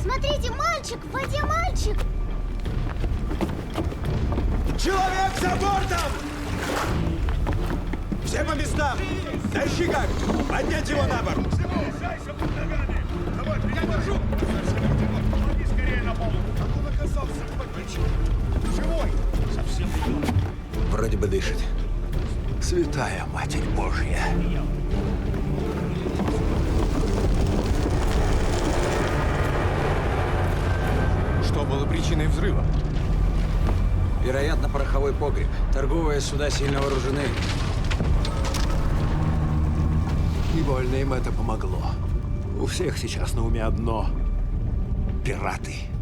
Смотрите, мальчик! В воде мальчик! Человек за бортом! Все по местам! Тащи как! Поднять его на борт! Зайся под ногами! Давай, я держу! Лови скорее на палубу! А он оказался живой! Совсем идет. Вроде бы дышит. Святая Матерь Божья. Что было причиной взрыва? Вероятно, пороховой погреб. Торговые суда сильно вооружены. И больно им это помогло. У всех сейчас на уме одно — пираты.